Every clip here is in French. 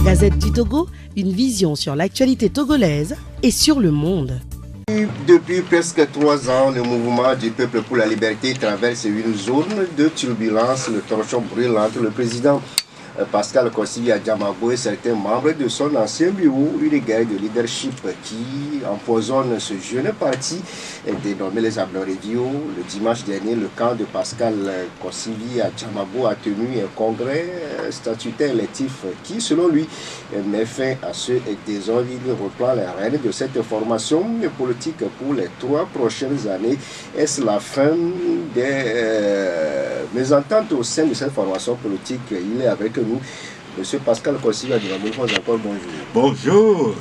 Gazette du Togo, une vision sur l'actualité togolaise et sur le monde. Depuis presque 3 ans, le mouvement du peuple pour la liberté traverse une zone de turbulence. Le torchon brûle entre le président Pascal Cossili Adjamabo et certains membres de son ancien bureau, une guerre de leadership qui empoisonne ce jeune parti dénommé les Ablorédio. Le dimanche dernier, le camp de Pascal Cossili Adjamabo a tenu un congrès statutaire électif qui, selon lui, met fin à ce désordre. Il reprend les rênes de cette formation politique pour les 3 prochaines années. Est-ce la fin des mésententes au sein de cette formation politique? Il est avec nous. Monsieur Pascal Cossili Adjamabo, encore bonjour. Bonjour,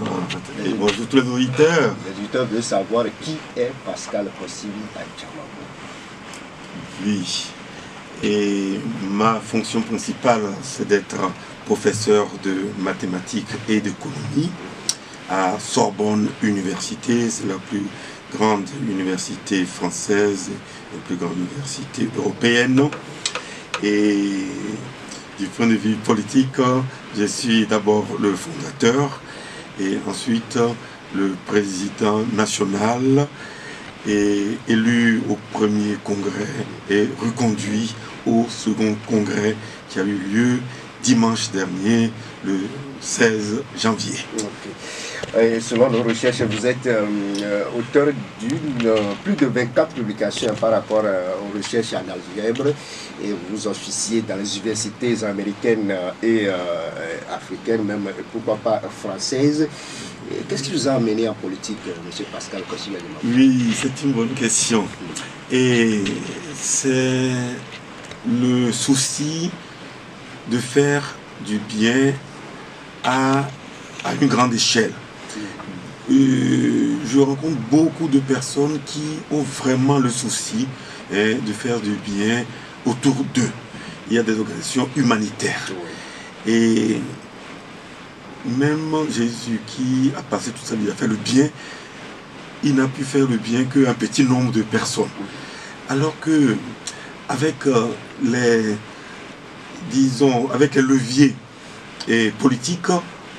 et bonjour tous les auditeurs. Les auditeurs veulent savoir qui est Pascal Cossili Adjamabo. Oui, et ma fonction principale, c'est d'être professeur de mathématiques et d'économie à Sorbonne Université. C'est la plus grande université française et la plus grande université européenne. Et du point de vue politique, je suis d'abord le fondateur et ensuite le président national, et élu au premier congrès et reconduit au second congrès qui a eu lieu dimanche dernier, le 16 janvier. Et selon nos recherches, vous êtes auteur d'une plus de 24 publications par rapport aux recherches en algèbre, et vous officiez dans les universités américaines et africaines, même pourquoi pas françaises. Qu'est-ce qui vous a amené en politique, M. Pascal Cossili Adjamabo? Oui, c'est une bonne question. Et c'est le souci de faire du bien à une grande échelle. Je rencontre beaucoup de personnes qui ont vraiment le souci de faire du bien autour d'eux. Il y a des organisations humanitaires. Et même Jésus qui a passé toute sa vie à faire le bien, il n'a pu faire le bien qu'un petit nombre de personnes. Alors que avec avec les leviers politiques,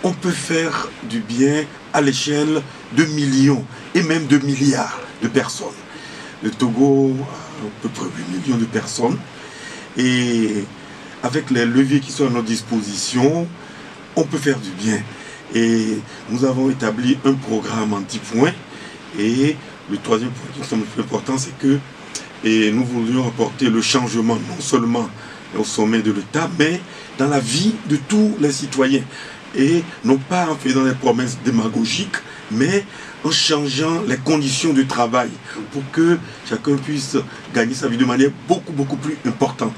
on peut faire du bien à l'échelle de millions et même de milliards de personnes. Le Togo a à peu près 8 millions de personnes, et avec les leviers qui sont à notre disposition, on peut faire du bien. Et nous avons établi un programme en 10 points, et le troisième point qui semble le plus important, c'est que nous voulions apporter le changement non seulement au sommet de l'État, mais dans la vie de tous les citoyens. Et non pas en faisant des promesses démagogiques, mais en changeant les conditions de travail pour que chacun puisse gagner sa vie de manière beaucoup plus importante.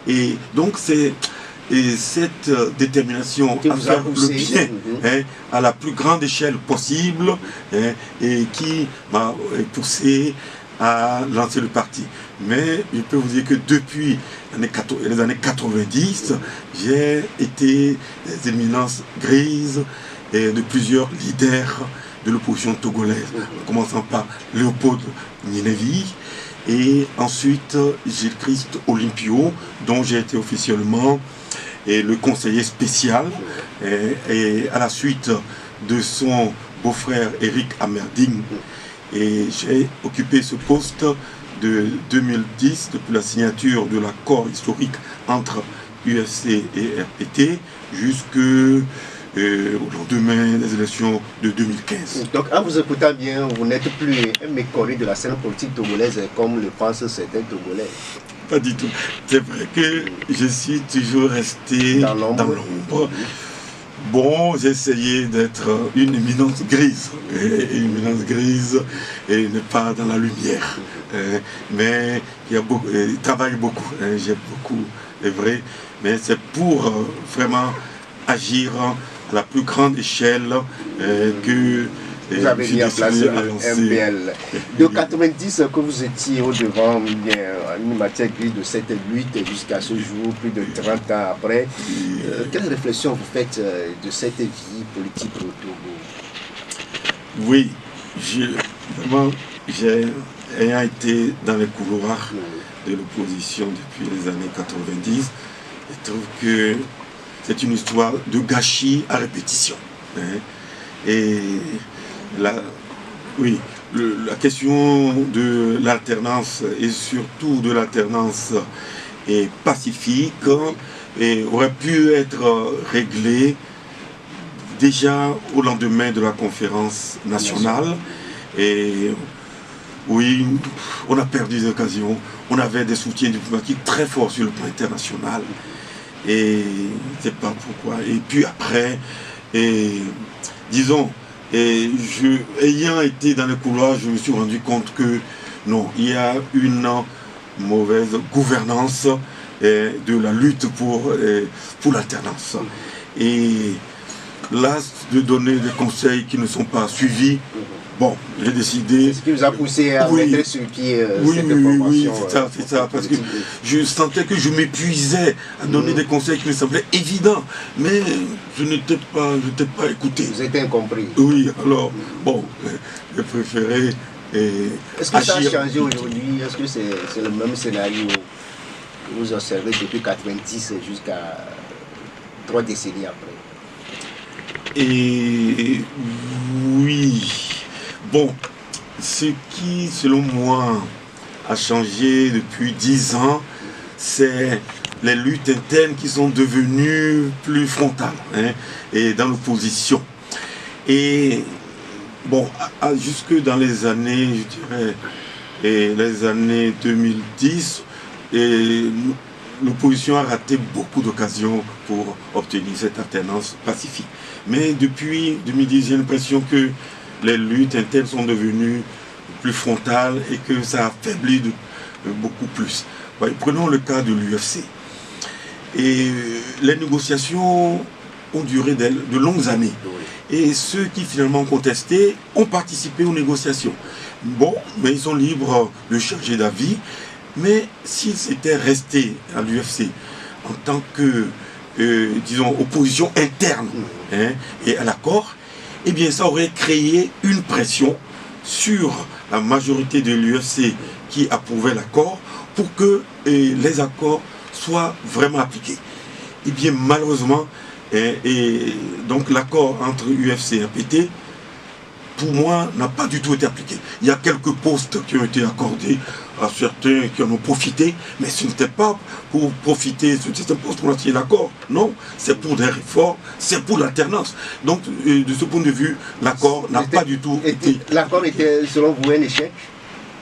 Et donc c'est cette détermination à faire le bien à la plus grande échelle possible et qui m'a poussé à lancer le parti. Mais je peux vous dire que depuis les années 90, j'ai été des éminences grises de plusieurs leaders de l'opposition togolaise, en commençant par Léopold Ninevi, et ensuite Gilles Christ Olympio, dont j'ai été officiellement le conseiller spécial, et à la suite de son beau-frère Eric Amerding. Et j'ai occupé ce poste de 2010, depuis la signature de l'accord historique entre UFC et RPT, jusqu'au lendemain des élections de 2015. Donc, en vous écoutant bien, vous n'êtes plus un méconnu de la scène politique togolaise comme le pensent certains Togolais. Pas du tout. C'est vrai que je suis toujours resté dans l'ombre. Bon, j'ai essayé d'être une éminence grise, et ne pas dans la lumière. Mais il travaille beaucoup, j'ai beaucoup, c'est vrai, mais c'est pour vraiment agir à la plus grande échelle que vous avez mis en place le MPL. De 90 que vous étiez au-devant une matière grise de cette lutte jusqu'à ce jour, plus de 30 ans après, quelle réflexion vous faites de cette vie politique au Togo? Oui, ayant été dans les couloirs de l'opposition depuis les années 90, je trouve que c'est une histoire de gâchis à répétition. Hein. Et oui, la question de l'alternance, et surtout de l'alternance pacifique, et aurait pu être réglée déjà au lendemain de la conférence nationale. Et oui, on a perdu des occasions. On avait des soutiens diplomatiques très forts sur le plan international. Et je ne sais pas pourquoi. Et puis après, disons, ayant été dans les couloirs, je me suis rendu compte que non, il y a une mauvaise gouvernance de la lutte pour l'alternance. Et là, de donner des conseils qui ne sont pas suivis, bon, j'ai décidé... Ce qui vous a poussé à mettre sur pied cette formation. Oui, c'est ça, parce que je sentais que je m'épuisais à donner des conseils qui me semblaient évidents, mais je n'étais pas écouté. Vous êtes incompris. Oui, alors, bon, j'ai préféré Est-ce que ça a changé aujourd'hui? Est-ce que c'est le même scénario que vous observez depuis 1990 jusqu'à 3 décennies après? Et oui, bon, ce qui, selon moi, a changé depuis 10 ans, c'est les luttes internes qui sont devenues plus frontales, hein, et dans l'opposition. Et bon, jusque dans les années, je dirais, les années 2010, l'opposition a raté beaucoup d'occasions pour obtenir cette alternance pacifique. Mais depuis 2010, j'ai l'impression que les luttes internes sont devenues plus frontales et que ça affaiblit beaucoup plus. Prenons le cas de l'UFC. Et les négociations ont duré de longues années. Et ceux qui finalement ont contesté ont participé aux négociations. Bon, mais ils sont libres de changer d'avis. Mais s'ils étaient restés à l'UFC en tant que, disons, opposition interne, hein, et à l'accord, eh bien ça aurait créé une pression sur la majorité de l'UFC qui approuvait l'accord pour que les accords soient vraiment appliqués. Eh bien malheureusement, donc l'accord entre UFC et APT, pour moi, n'a pas du tout été appliqué. Il y a quelques postes qui ont été accordés à certains qui en ont profité, mais ce n'était pas pour profiter, c'était un poste pour entier l'accord. Non, c'est pour des réformes, c'est pour l'alternance. Donc, de ce point de vue, l'accord n'a pas du tout été... L'accord était, selon vous, un échec?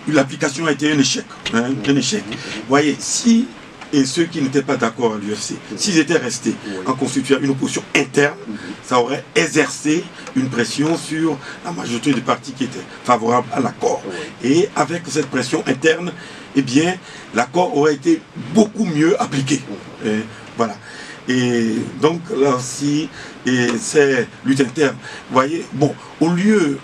L'application a été un échec. Hein, un échec. Vous voyez, si... Et ceux qui n'étaient pas d'accord à l'UFC, s'ils étaient restés en constituant une opposition interne, ça aurait exercé une pression sur la majorité des partis qui étaient favorables à l'accord. Et avec cette pression interne, eh bien, l'accord aurait été beaucoup mieux appliqué. Et voilà. Et donc, là aussi, c'est lutte interne. Vous voyez, bon, au lieu,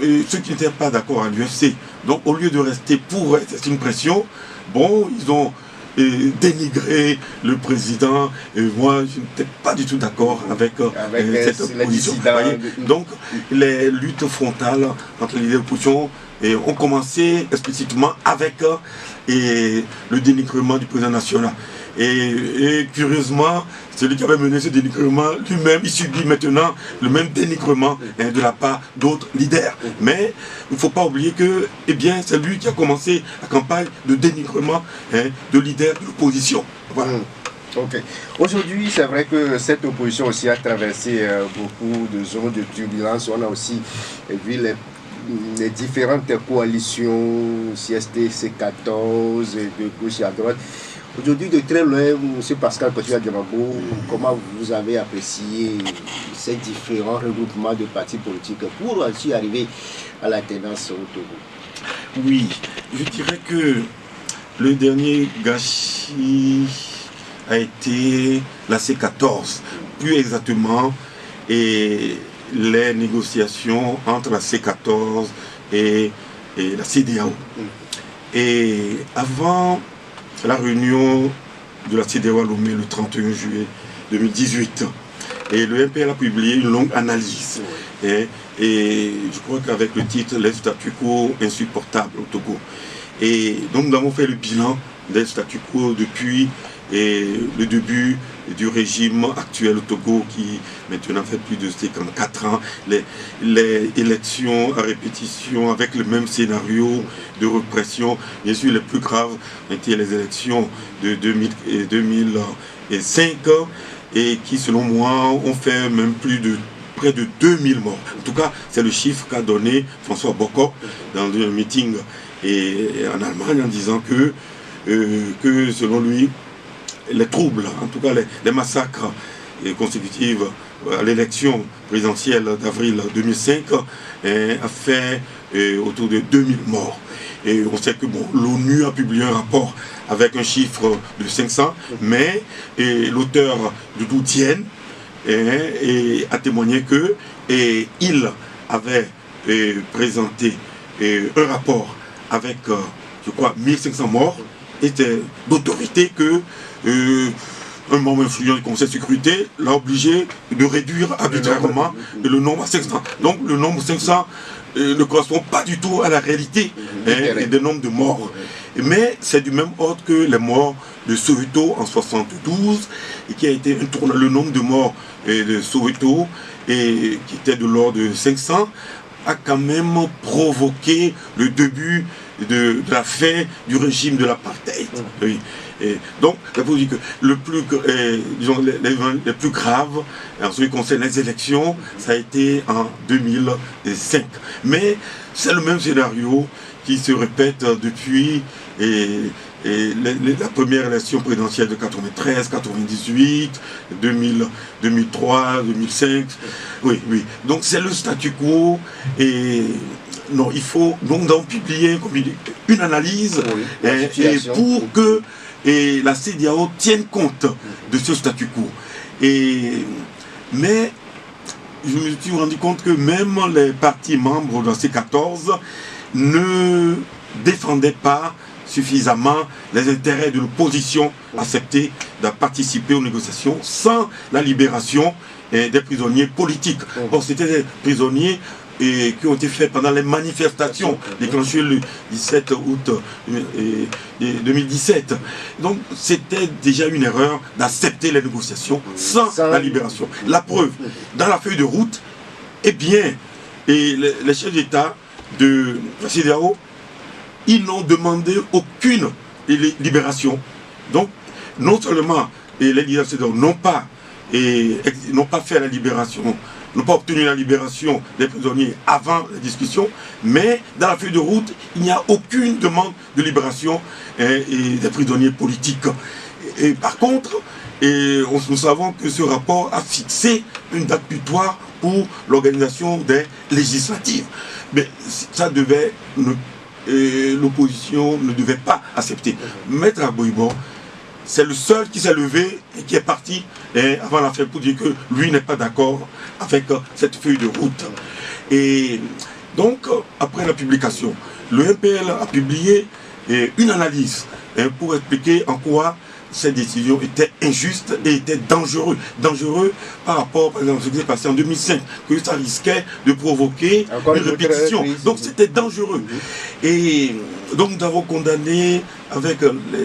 ceux qui n'étaient pas d'accord à l'UFC, donc au lieu de rester pour exercer une pression, bon, ils ont dénigrer le président, et moi je n'étais pas du tout d'accord avec cette opposition. Donc les luttes frontales entre les oppositions ont commencé explicitement avec le dénigrement du président national. Et curieusement, celui qui avait mené ce dénigrement lui-même, il subit maintenant le même dénigrement de la part d'autres leaders. Mais il ne faut pas oublier que c'est lui qui a commencé la campagne de dénigrement de leaders de l'opposition. Voilà. Ok. Aujourd'hui, c'est vrai que cette opposition aussi a traversé beaucoup de zones de turbulence. On a aussi vu les différentes coalitions, CST, C14, de gauche et à droite. Aujourd'hui, de très loin, M. Pascal Kotia-Djamabo, comment vous avez apprécié ces différents regroupements de partis politiques pour aussi arriver à la tendance au Togo? Oui, je dirais que le dernier gâchis a été la C14, plus exactement, et les négociations entre la C14 et la CEDEAO. Et avant la réunion de la CEDEAO à Lomé le 31 juillet 2018. Et le MPL a publié une longue analyse. Et je crois qu'avec le titre « Les statu quo insupportables au Togo ». Et donc nous avons fait le bilan des statu quo depuis le début du régime actuel au Togo qui maintenant fait plus de 54 ans, les élections à répétition avec le même scénario de répression. Bien sûr, les plus graves ont été les élections de 2005 et qui, selon moi, ont fait même près de 2000 morts. En tout cas, c'est le chiffre qu'a donné François Bocco dans un meeting en Allemagne en disant que selon lui, les troubles, en tout cas les massacres consécutifs à l'élection présidentielle d'avril 2005 a fait autour de 2000 morts. Et on sait que l'ONU a publié un rapport avec un chiffre de 500, mais l'auteur de Dou Dien a témoigné qu'il avait présenté un rapport avec, je crois, 1500 morts, était d'autorité que un membre influent du Conseil de sécurité l'a obligé de réduire arbitrairement le nombre à 500. Donc le nombre 500 ne correspond pas du tout à la réalité des nombres de morts. Mais c'est du même ordre que les morts de Soweto en 72, et qui a été le nombre de morts de Soweto, qui était de l'ordre de 500, a quand même provoqué le début de la fin du régime de l'apartheid. Oui. Donc, il faut dire que les plus graves, en ce qui concerne les élections, ça a été en 2005. Mais c'est le même scénario qui se répète depuis la première élection présidentielle de 93, 98, 2003, 2005. Oui. Donc c'est le statu quo et non, il faut donc publier une analyse pour que la CEDEAO tienne compte de ce statu quo. Mais je me suis rendu compte que même les partis membres de la C14 ne défendaient pas suffisamment les intérêts de l'opposition accepter de participer aux négociations sans la libération des prisonniers politiques. Or, c'était des prisonniers qui ont été faits pendant les manifestations déclenchées le 17 août 2017. Donc, c'était déjà une erreur d'accepter les négociations sans la libération. La preuve, dans la feuille de route, les chefs d'État de la CEDEAO, ils n'ont demandé aucune libération. Donc, non seulement les leaders n'ont pas fait la libération, n'ont pas obtenu la libération des prisonniers avant la discussion, mais dans la feuille de route, il n'y a aucune demande de libération des prisonniers politiques. Et par contre, nous savons que ce rapport a fixé une date butoir pour l'organisation des législatives. Mais ça devait... l'opposition ne devait pas accepter. Maître Aboibo, c'est le seul qui s'est levé et qui est parti avant la fin pour dire que lui n'est pas d'accord avec cette feuille de route. Et donc, après la publication, le MPL a publié une analyse pour expliquer en quoi cette décision était injuste et était dangereux. Dangereux par rapport, par exemple, à ce qui s'est passé en 2005, que ça risquait de provoquer une répétition. Donc c'était dangereux. Et donc nous avons condamné avec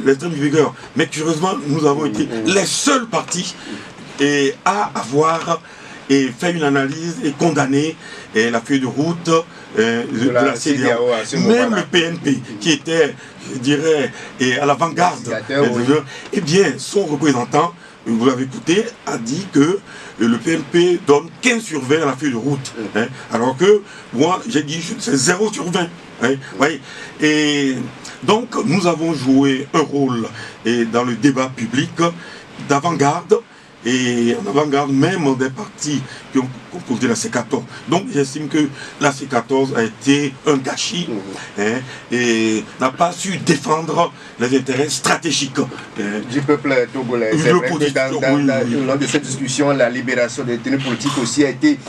l'extrême vigueur. Mais curieusement, nous avons été les seuls partis à avoir fait une analyse et condamné la feuille de route de la CEDEAO. Même le PNP, qui était, je dirais, à l'avant-garde, eh bien, son représentant, vous l'avez écouté, a dit que le PNP donne 15 sur 20 à la feuille de route. Alors que moi, j'ai dit c'est 0 sur 20. Et donc, nous avons joué un rôle dans le débat public d'avant-garde, et en avant-garde même des partis qui ont composé la C14. Donc j'estime que la C14 a été un gâchis et n'a pas su défendre les intérêts stratégiques du peuple togolais. C'est vrai que lors de cette discussion, la libération des détenus politiques aussi a été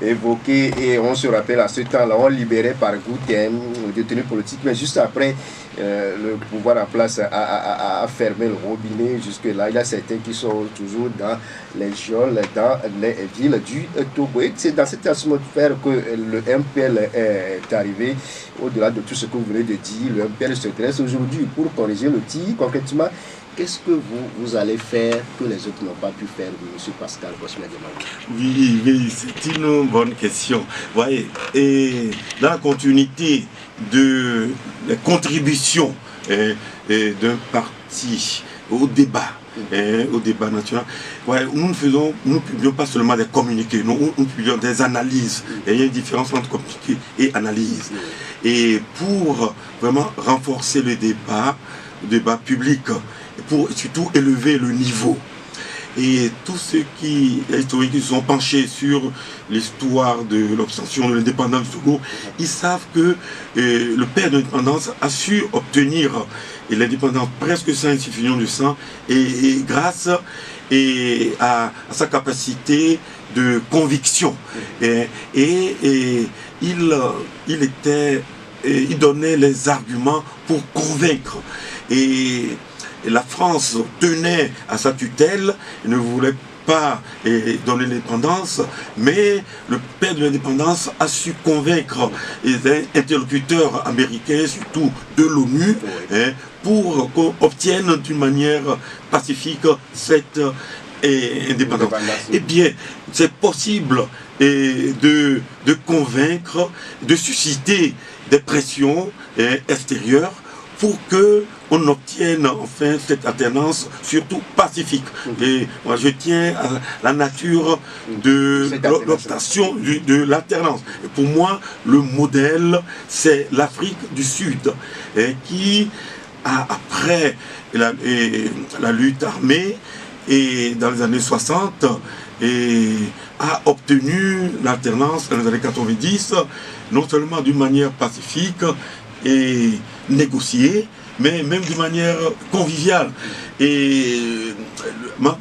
évoquée, et on se rappelle à ce temps-là, on libérait par gouttes les détenus politiques, mais juste après, le pouvoir en place a fermé le robinet. Jusque-là, il y a certains qui sont toujours dans les geôles, dans les villes du Togo. Et c'est dans cette atmosphère que le MPL est arrivé. Au-delà de tout ce que vous venez de dire, le MPL se dresse aujourd'hui pour corriger le tir. Concrètement, qu'est-ce que vous allez faire que les autres n'ont pas pu faire, M. Pascal Koscielny-Djamaboué? Oui, c'est une bonne question. Voyez, et dans la continuité de la contribution d'un parti au débat national, ouais, nous ne publions pas seulement des communiqués, nous publions des analyses. Et il y a une différence entre communiqué et analyse. Et pour vraiment renforcer le débat public, et pour surtout élever le niveau. Et tous ceux les historiens qui se sont penchés sur l'histoire de l'obtention de l'indépendance du Togo, ils savent que le père de l'indépendance a su obtenir l'indépendance presque sans insuffisance de sang, et grâce à sa capacité de conviction. Il donnait les arguments pour convaincre. Et la France tenait à sa tutelle, ne voulait pas donner l'indépendance, mais le père de l'indépendance a su convaincre les interlocuteurs américains, surtout de l'ONU, pour qu'on obtienne d'une manière pacifique cette indépendance. Eh bien, c'est possible de convaincre, de susciter des pressions extérieures pour qu'on obtienne enfin cette alternance, surtout pacifique. Et moi je tiens à la nature de l'obtention de l'alternance. Et pour moi, le modèle, c'est l'Afrique du Sud, qui, après la lutte armée, et dans les années 60, a obtenu l'alternance dans les années 90, non seulement d'une manière pacifique et négociée, mais même d'une manière conviviale. Et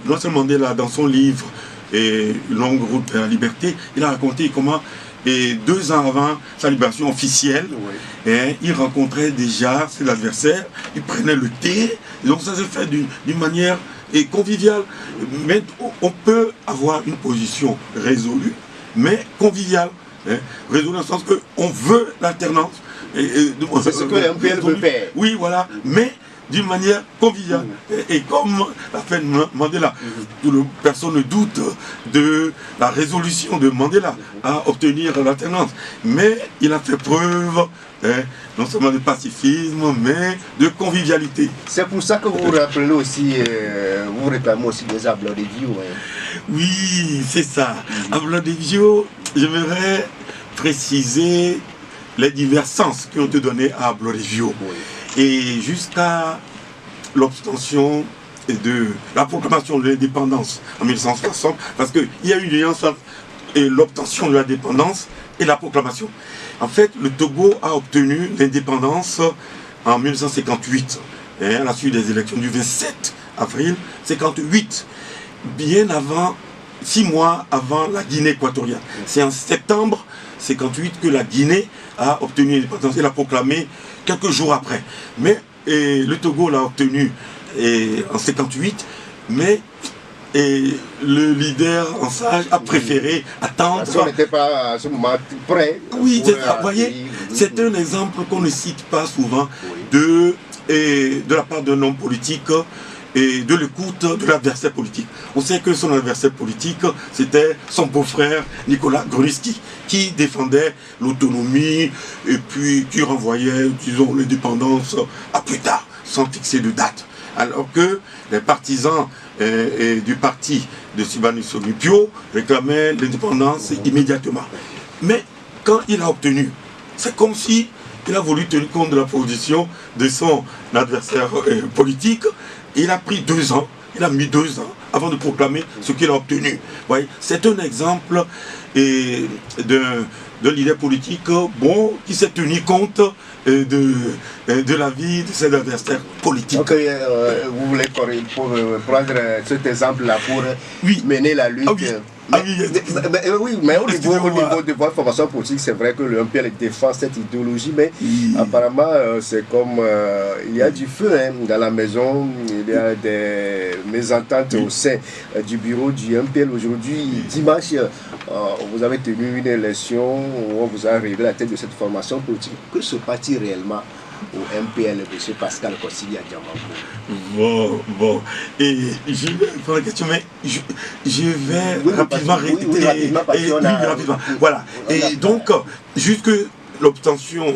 Nelson Mandela, dans son livre Une longue route vers la liberté, il a raconté comment, 2 ans avant sa libération officielle, il rencontrait déjà ses adversaires, il prenait le thé, et donc ça s'est fait d'une manière conviviale. Mais on peut avoir une position résolue, mais conviviale. Résolue dans le sens qu'on veut l'alternance. C'est ce que l'MPL veut faire. Oui, voilà, mais d'une manière conviviale. Et comme l'a fait Mandela, personne ne doute de la résolution de Mandela à obtenir l'alternance. Mais il a fait preuve non seulement de pacifisme, mais de convivialité. C'est pour ça que vous rappelez aussi, vous réclamez aussi des Abladeviot. Oui, c'est ça. Abladeviot, j'aimerais préciser les divers sens qui ont été donnés à Abladeviot. Et jusqu'à l'obtention de la proclamation de l'indépendance en 1960, parce qu'il y a eu une nuance entre l'obtention de l'indépendance et la proclamation. En fait, le Togo a obtenu l'indépendance en 1958, à la suite des élections du 27 avril 1958, bien avant, 6 mois avant la Guinée équatoriale. C'est en septembre 1958 que la Guinée a obtenu l'indépendance et l'a proclamée quelques jours après. Mais le Togo l'a obtenu en 1958, mais le leader en sage a préféré attendre. Parce qu'on n'était pas à ce moment prêt. Oui, vous voyez, c'est un exemple qu'on ne cite pas souvent de la part d'un homme politique et de l'écoute de l'adversaire politique. On sait que son adversaire politique, c'était son beau-frère Nicolas Grunitzky, qui défendait l'autonomie et puis qui renvoyait, disons, l'indépendance à plus tard, sans fixer de date. Alors que les partisans du parti de Sibani Sonipio réclamaient l'indépendance immédiatement. Mais quand il a obtenu, c'est comme si il a voulu tenir compte de la position de son adversaire politique. Il a pris 2 ans, il a mis 2 ans avant de proclamer ce qu'il a obtenu. C'est un exemple d'un leader politique qui s'est tenu compte de la vie de ses adversaires politiques. Donc, vous voulez prendre cet exemple-là pour mener la lutte. Mais au niveau de votre formation politique, c'est vrai que le MPL défend cette idéologie, mais apparemment, c'est comme il y a du feu dans la maison, il y a des mésententes au sein du bureau du MPL. Aujourd'hui, dimanche, vous avez tenu une élection où on vous a arrivé à la tête de cette formation politique. Que se passe-t-il réellement au MPL, M. Pascal Kosili Adjamabo. Bon. Et je vais prendre la question, mais je vais rapidement réitérer. Rapidement. Voilà. Et donc, jusqu'à l'obtention,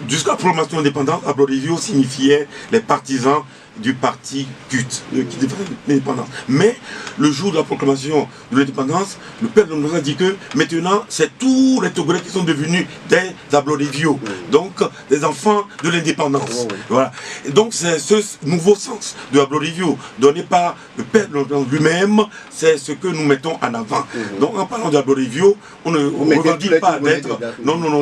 jusqu'à la proclamation d'indépendance, Ablorivio signifiait les partisans du parti culte qui défendait l'indépendance. Mais le jour de la proclamation de l'indépendance, le père de nous a dit que maintenant, c'est tous les Togolais qui sont devenus des Ablorivio, donc des enfants de l'indépendance. Voilà. Et donc c'est ce nouveau sens de Ablorivio donné par le père de lui-même, c'est ce que nous mettons en avant. Donc en parlant d'Ablorivio, on ne revendique pas d'être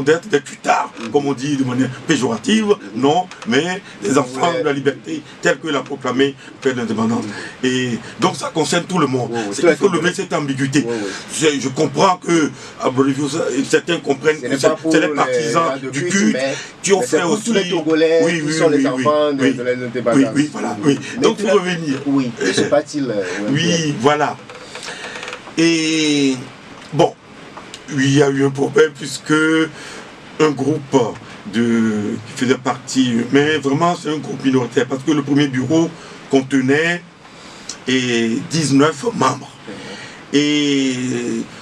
d'être des cutards, comme on dit de manière péjorative, non, mais des enfants de la liberté, tels que l'a proclamé le père de l'indépendance. Et donc ça concerne tout le monde. Il faut lever cette ambiguïté. Je comprends que à Bolivie, certains comprennent que c'est les partisans du culte qui ont fait aussi. Tous les Togolais qui sont les enfants de l'indépendance. Oui, voilà. Donc il faut revenir. Oui, que se passe-t-il? Oui, voilà. Et bon, il y a eu un problème puisque un groupe qui faisait partie, mais vraiment c'est un groupe minoritaire parce que le premier bureau contenait 19 membres. Et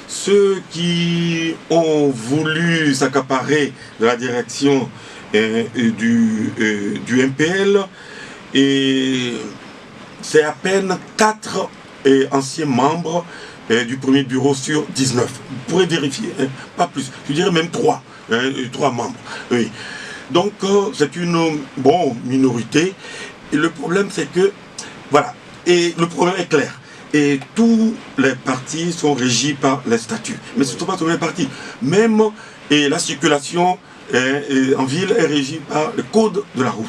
ceux qui ont voulu s'accaparer de la direction du MPL, c'est à peine 4 anciens membres du premier bureau sur 19. Vous pourrez vérifier, pas plus, je dirais même 3. 3 membres. Oui. Donc c'est une minorité. Et le problème c'est que, voilà, et le problème est clair. Et tous les partis sont régis par les statuts. Mais ce ne sont pas tous les partis. Même la circulation en ville est régie par le code de la route.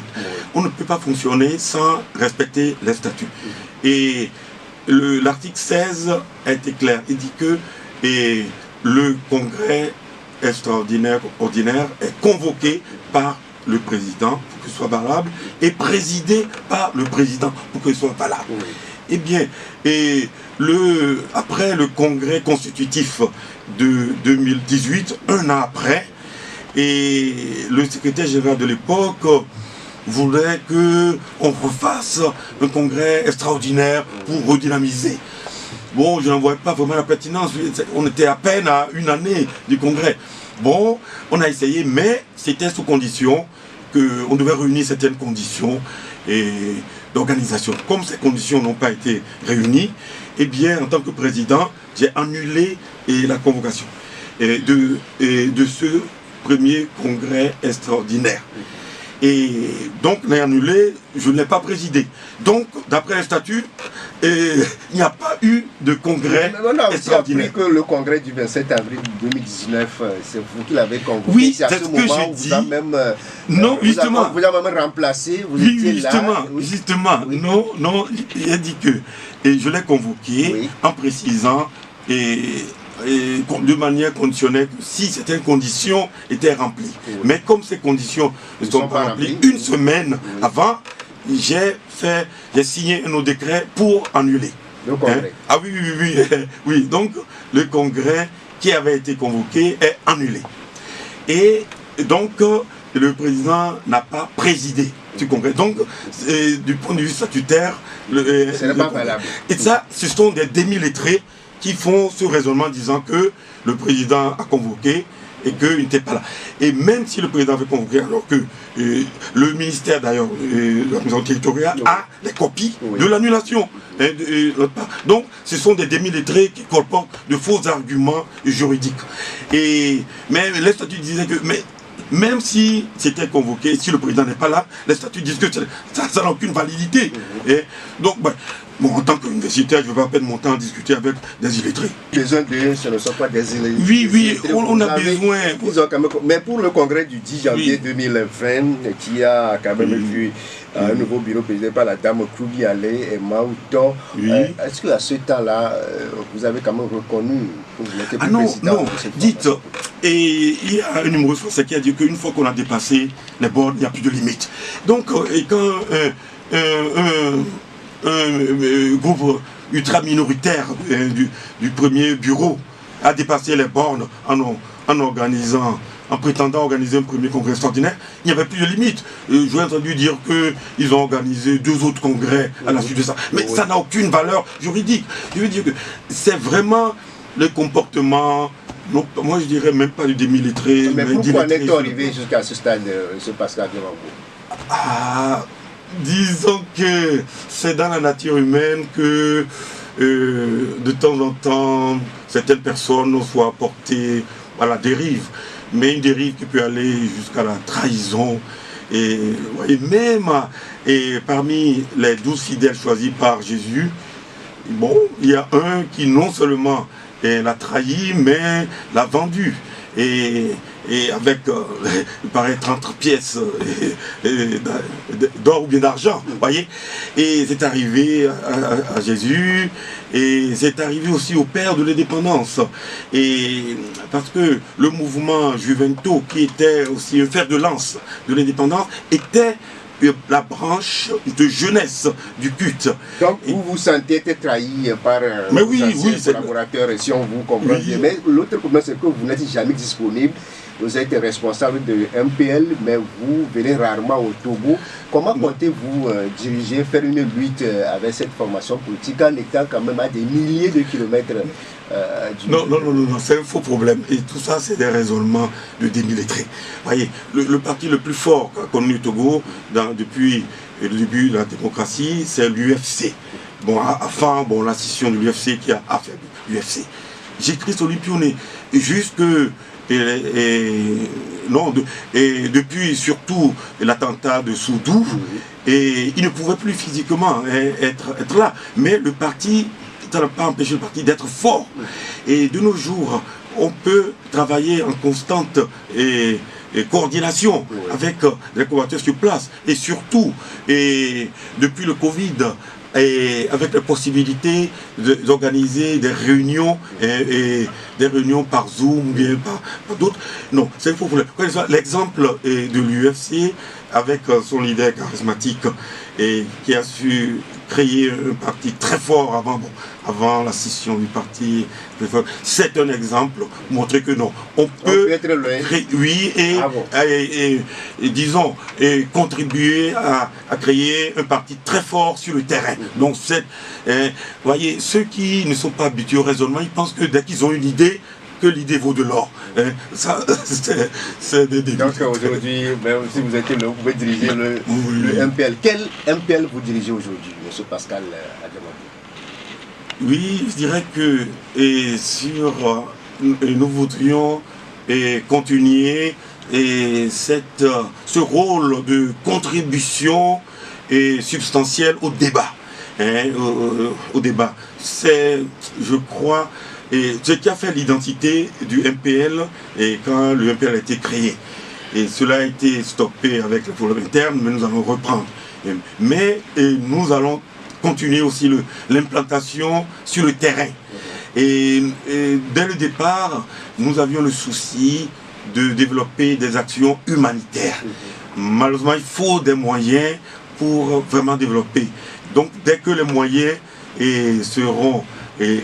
On ne peut pas fonctionner sans respecter les statuts. Et l'article 16 a été clair. Il dit que le congrès extraordinaire ordinaire est convoqué par le président pour qu'il soit valable et présidé par le président pour qu'il soit valable. Eh bien, après le congrès constitutif de 2018, un an après, et le secrétaire général de l'époque voulait qu'on refasse un congrès extraordinaire pour redynamiser. Bon, je n'en voyais pas vraiment la pertinence. On était à peine à une année du congrès. Bon, on a essayé, mais c'était sous condition qu'on devait réunir certaines conditions d'organisation. Comme ces conditions n'ont pas été réunies, eh bien, en tant que président, j'ai annulé la convocation de ce premier congrès extraordinaire. Et donc, l'ai annulé, je ne l'ai pas présidé. Donc, d'après les statuts, il n'y a pas eu de congrès extraordinaire. Que le congrès du 27 avril 2019, c'est vous qui l'avez convoqué. Oui, c'est à ce moment où vous avez même, non, justement. Vous avez même remplacé, vous étiez justement, là. Justement, oui. Non, il a dit que je l'ai convoqué en précisant de manière conditionnelle si certaines conditions étaient remplies. Mais comme ces conditions ne sont pas remplies, une semaine avant, j'ai signé un autre décret pour annuler. Le congrès. Ah oui. Donc, le congrès qui avait été convoqué est annulé. Et donc, le président n'a pas présidé du congrès. Donc, du point de vue statutaire, ce n'est pas valable. Et ça, ce sont des demi-lettrés qui font ce raisonnement disant que le président a convoqué et qu'il n'était pas là. Et même si le président avait convoqué, alors que le ministère d'ailleurs de la maison territoriale a les copies de l'annulation. Donc ce sont des demi-lettrés qui colportent de faux arguments juridiques. Mais les statuts disaient que même si c'était convoqué, si le président n'est pas là, les statuts disent que ça n'a aucune validité. Et donc, en tant qu'universitaire, je ne vais pas perdre mon temps à discuter avec des illettrés. Les uns d'eux, ce ne sont pas des illettrés. Oui, on a besoin. Mais pour le congrès du 10 janvier 2020, qui a quand même vu un nouveau bureau présidé par la dame Koubi Ale et Maouton, est-ce qu'à ce temps-là, vous avez quand même reconnu que vous n'étiez plus président? Non, dites, et il y a un numéro 67 qui a dit qu'une fois qu'on a dépassé les bornes, il n'y a plus de limite. Donc, quand un groupe ultra-minoritaire du premier bureau a dépassé les bornes en organisant en prétendant organiser un premier congrès extraordinaire, il n'y avait plus de limite. J'ai entendu dire qu'ils ont organisé 2 autres congrès à la suite de ça. Mais ça n'a aucune valeur juridique. Je veux dire que c'est vraiment le comportement, non, moi je dirais même pas du démilitary. Mais pourquoi est-on arrivé jusqu'à ce stade, M. Pascal Diamagoué? Disons que c'est dans la nature humaine que de temps en temps, certaines personnes soient portées à la dérive. Mais une dérive qui peut aller jusqu'à la trahison. Et même parmi les 12 fidèles choisis par Jésus, bon, il y a un qui non seulement l'a trahi, mais l'a vendu. Et avec, il paraît, 30 pièces d'or ou bien d'argent, voyez. Et c'est arrivé à Jésus, et c'est arrivé aussi au père de l'indépendance. Et parce que le mouvement Juvento, qui était aussi un fer de lance de l'indépendance, était la branche de jeunesse du culte. Donc vous vous sentez être trahi par vos anciens collaborateurs, si on vous comprend bien. Mais l'autre problème, c'est que vous n'êtes jamais disponible. Vous êtes responsable de MPL, mais vous venez rarement au Togo. Comment comptez-vous diriger, faire une lutte avec cette formation politique en étant quand même à des milliers de kilomètres Non, c'est un faux problème. Et tout ça, c'est des raisonnements de démilitarisés. Voyez, le parti le plus fort qu'a connu le Togo depuis le début de la démocratie, c'est l'UFC. Bon, enfin, la scission de l'UFC qui a affaibli l'UFC. J'écris sur l'Olympionné. Jusque depuis surtout l'attentat de Soudou, et il ne pouvait plus physiquement être là, mais le parti, ça n'a pas empêché le parti d'être fort. Et de nos jours, on peut travailler en constante coordination avec les collaborateurs sur place, et surtout, depuis le Covid, et avec la possibilité d'organiser des réunions des réunions par Zoom ou bien par d'autres. Non, c'est le faux problème. L'exemple de l'UFC avec son leader charismatique et qui a su créer un parti très fort avant la scission du parti. C'est un exemple pour montrer que non, on peut être loin. Disons, contribuer à créer un parti très fort sur le terrain. Donc, voyez, ceux qui ne sont pas habitués au raisonnement, ils pensent que dès qu'ils ont une idée, que l'idée vaut de l'or. Ça, c'est des débats. Donc aujourd'hui, même si vous êtes là, vous pouvez diriger le MPL. Quel MPL vous dirigez aujourd'hui, M. Pascal Diamagoué? Oui, je dirais que nous voudrions continuer ce rôle de contribution substantielle au débat. Au débat. C'est, je crois, ce qui a fait l'identité du MPL quand le MPL a été créé. Et cela a été stoppé avec les problèmes internes, mais nous allons reprendre. Mais nous allons continuer aussi l'implantation sur le terrain. Et dès le départ, nous avions le souci de développer des actions humanitaires. Malheureusement, il faut des moyens pour vraiment développer. Donc, dès que les moyens seront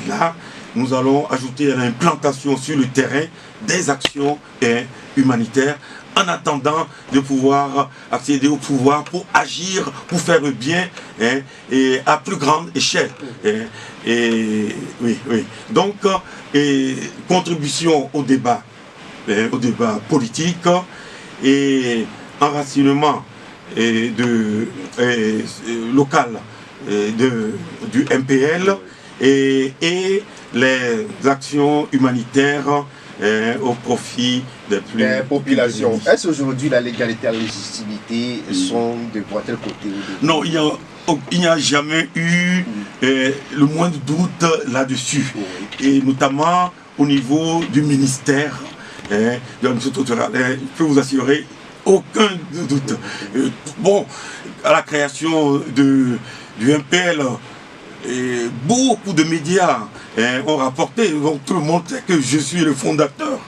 là, nous allons ajouter à l'implantation sur le terrain des actions humanitaires en attendant de pouvoir accéder au pouvoir pour agir, pour faire le bien et à plus grande échelle. Oui. Donc, contribution au débat politique et enracinement local du MPL et les actions humanitaires au profit des populations. Est-ce aujourd'hui la légalité et la légitimité sont de votre côté? Non, il n'y a jamais eu le moindre doute là-dessus. Et notamment au niveau du ministère de l'administration culturelle. Je peux vous assurer, aucun doute. Bon, à la création du MPL, beaucoup de médias ont rapporté, donc tout le monde sait que je suis le fondateur,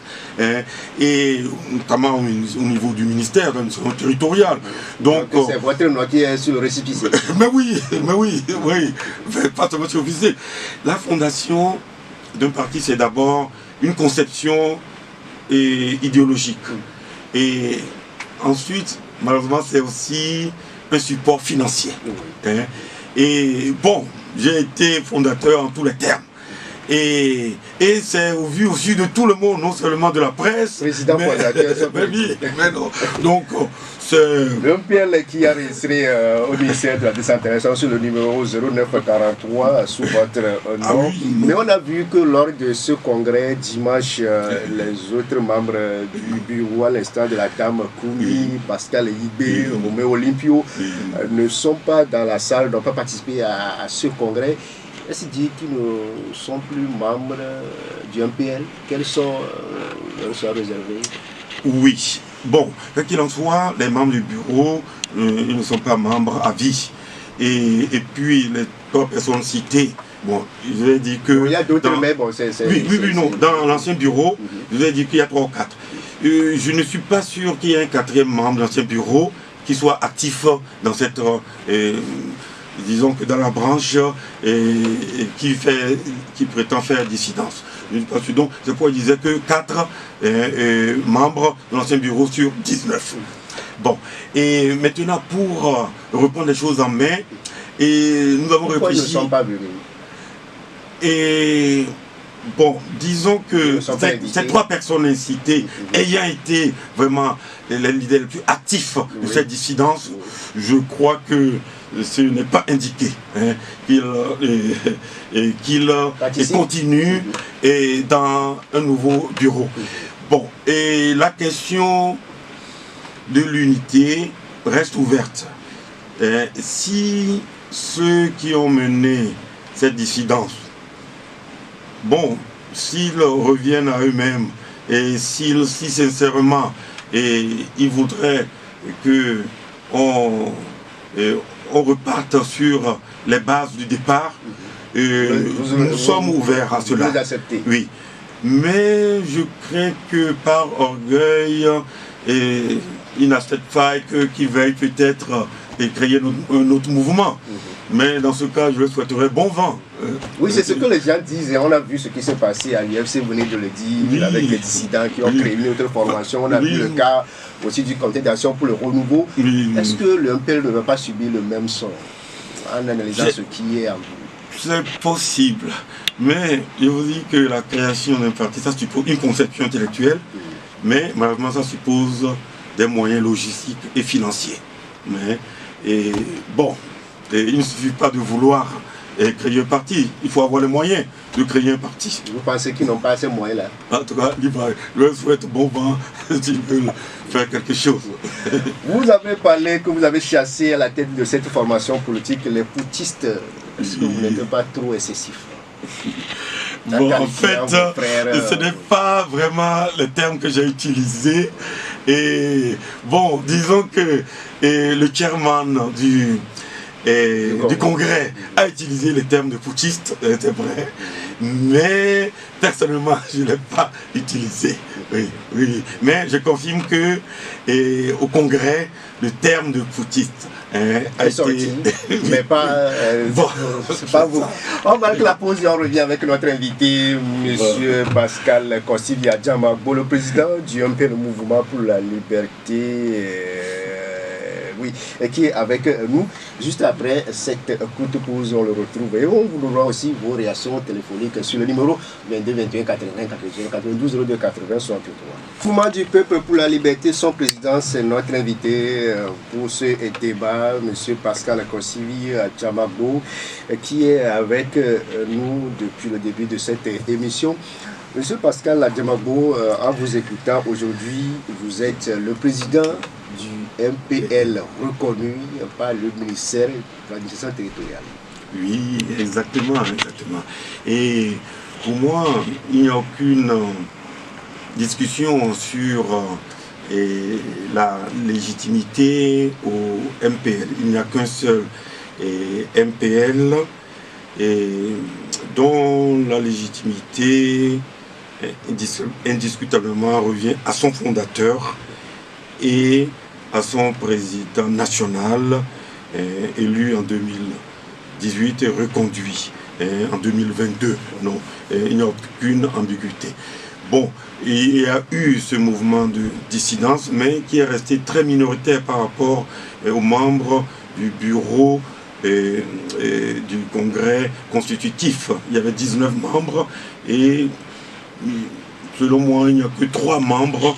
et notamment au niveau du ministère de l'administration territoriale. Donc c'est votre nom qui est sur le récépissé. Mais oui, pas seulement sur le récépissé. La fondation d'un parti, c'est d'abord une conception idéologique. Et ensuite, malheureusement, c'est aussi un support financier. Hein. Et bon, j'ai été fondateur en tous les termes. Et c'est au vu aussi de tout le monde, non seulement de la presse. Président fondateur, mais non. Donc, c'est... Le MPL qui a enregistré au ministère de la décentralisation sur le numéro 0943 sous votre nom. Oui. Mais on a vu que lors de ce congrès dimanche, les autres membres du bureau, à l'instant de la dame Koumi, Pascal Yibé, Romeo Olympio, ne sont pas dans la salle, n'ont pas participé à ce congrès. Est-ce dire qu'ils ne sont plus membres du MPL? Quels sont leurs réservés? Oui. Bon, quoi qu'il en soit, les membres du bureau, ils ne sont pas membres à vie. Et puis, les trois personnes citées, bon, je vais dire que... Il y a d'autres, mais bon, c'est... Oui, non. Dans l'ancien bureau, je vais dire qu'il y a 3 ou 4. Je ne suis pas sûr qu'il y ait un 4e membre de l'ancien bureau qui soit actif dans cette... disons que dans la branche qui prétend faire dissidence. Donc, c'est pourquoi il disait que 4 membres de l'ancien bureau sur 19. Bon, et maintenant pour reprendre les choses en main, et nous avons pourquoi réfléchi... ils ne sont pas venus? Et bon, disons que ces 3 personnes citées ayant été vraiment les leaders les plus actifs de cette dissidence, je crois que ce n'est pas indiqué hein, qu'il continue dans un nouveau bureau. Bon, et la question de l'unité reste ouverte. Si ceux qui ont mené cette dissidence, bon, s'ils reviennent à eux-mêmes et si sincèrement ils voudraient que on reparte sur les bases du départ, nous sommes ouverts à cela. Oui. Mais je crains que par orgueil, il n'a cette faille qu'ils veuillent peut-être créer un autre mouvement. Mais dans ce cas, je leur souhaiterais bon vent. Oui, c'est ce que les gens disent et on a vu ce qui s'est passé à l'UFC, vous venez de le dire, avec les dissidents qui ont créé une autre formation. On a vu le cas aussi du comité d'action pour le renouveau. Est-ce que le MPL ne va pas subir le même sort en analysant ce qui est en vous? C'est possible, mais je vous dis que la création d'un parti, ça suppose une conception intellectuelle, mais malheureusement ça suppose des moyens logistiques et financiers. Bon, il ne suffit pas de vouloir créer un parti, il faut avoir les moyens de créer un parti. Vous pensez qu'ils n'ont pas ces moyens-là? En tout cas, je leur souhaite bon vent s'ils veulent faire quelque chose. Vous avez parlé que vous avez chassé à la tête de cette formation politique les poutistes. Est-ce que vous n'êtes pas trop excessif? Bon, en fait, ce n'est pas vraiment le terme que j'ai utilisé. Et bon, disons que le chairman du Congrès a utilisé le terme de putschiste, c'est vrai, mais personnellement je ne l'ai pas utilisé. Oui. Mais je confirme que au Congrès, le terme de putschiste a été... mais pas... bon, c'est pas vous. On marque la pause et on revient avec notre invité, M. Pascal Kosivia Djamagbo, le président du MPL, le Mouvement pour la Liberté. Et qui est avec nous. Juste après cette courte pause, on le retrouve et on vous donnera aussi vos réactions téléphoniques sur le numéro 22 21 80 80 92 02 80 63. Mouvement du peuple pour la liberté, son président, c'est notre invité pour ce débat, M. Pascal Kosivia Djamagbo, qui est avec nous depuis le début de cette émission. Monsieur Pascal Djamagbo, en vous écoutant aujourd'hui, vous êtes le président du MPL reconnu par le ministère de l'administration territoriale. Oui, exactement. Et pour moi, il n'y a aucune discussion sur la légitimité au MPL. Il n'y a qu'un seul MPL dont la légitimité indiscutablement revient à son fondateur et à son président national, élu en 2018 et reconduit en 2022. Non, il n'y a aucune ambiguïté. Bon, il y a eu ce mouvement de dissidence, mais qui est resté très minoritaire par rapport aux membres du bureau et du congrès constitutif. Il y avait 19 membres et selon moi, il n'y a que 3 membres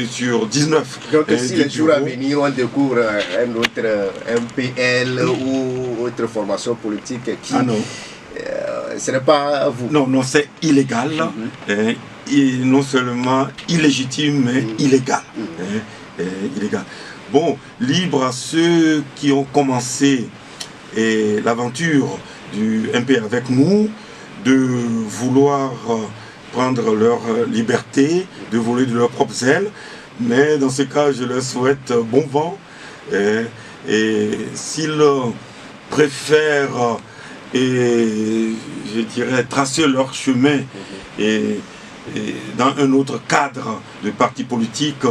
sur 19. Donc si les jours à venir, on découvre un autre MPL ou autre formation politique qui... Ah non. Ce n'est pas vous. Non, non, c'est illégal. Et non seulement illégitime, mais illégal. Illégal. Bon, libre à ceux qui ont commencé l'aventure du MP avec nous, de vouloir prendre leur liberté, de voler de leurs propres ailes. Mais dans ce cas, je leur souhaite bon vent. Et s'ils préfèrent, je dirais, tracer leur chemin et dans un autre cadre de parti politique,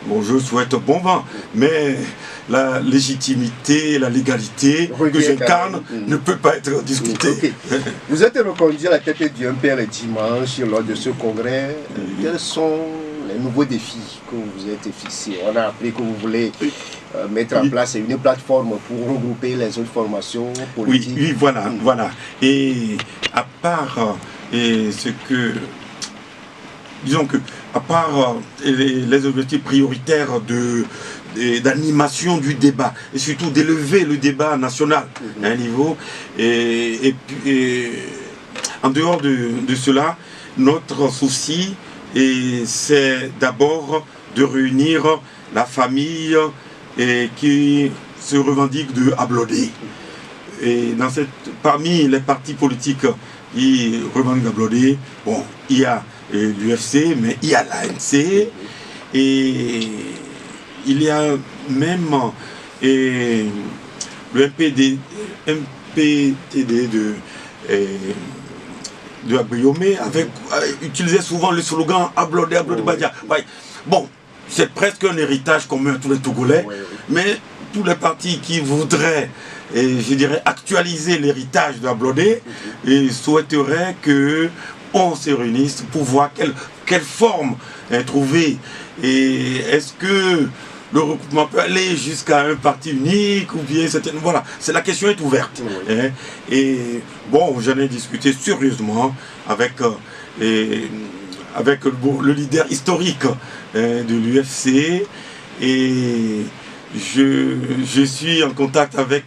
bon, je souhaite bon vent, mais la légitimité, la légalité que j'incarne ne peut pas être discutée. Okay. Vous êtes reconduit à la tête du MPL dimanche lors de ce congrès. Quels sont les nouveaux défis que vous vous êtes fixés? On a appris que vous voulez mettre en place une plateforme pour regrouper les autres formations politiques. Oui, voilà, voilà. Et à part ce que... Disons que, à part les objectifs prioritaires d'animation du débat, et surtout d'élever le débat national à un niveau, et en dehors de cela, notre souci, c'est d'abord de réunir la famille qui se revendique de Ablodé. Et parmi les partis politiques qui revendiquent d'Ablodé, bon, il y a l'UFC, mais il y a l'ANC, et il y a même le MPTD de Abriomé, utilisait souvent le slogan Ablodé, Ablodé Badia. Ouais. Bon, c'est presque un héritage commun à tous les Togolais, mais tous les partis qui voudraient, je dirais, actualiser l'héritage d'Ablodé, souhaiteraient que on se réunisse pour voir quelle forme trouver. Et est-ce que le regroupement peut aller jusqu'à un parti unique ou bien certaines... Voilà, la question est ouverte. Et bon, j'en ai discuté sérieusement avec le leader historique de l'UFC, et je suis en contact avec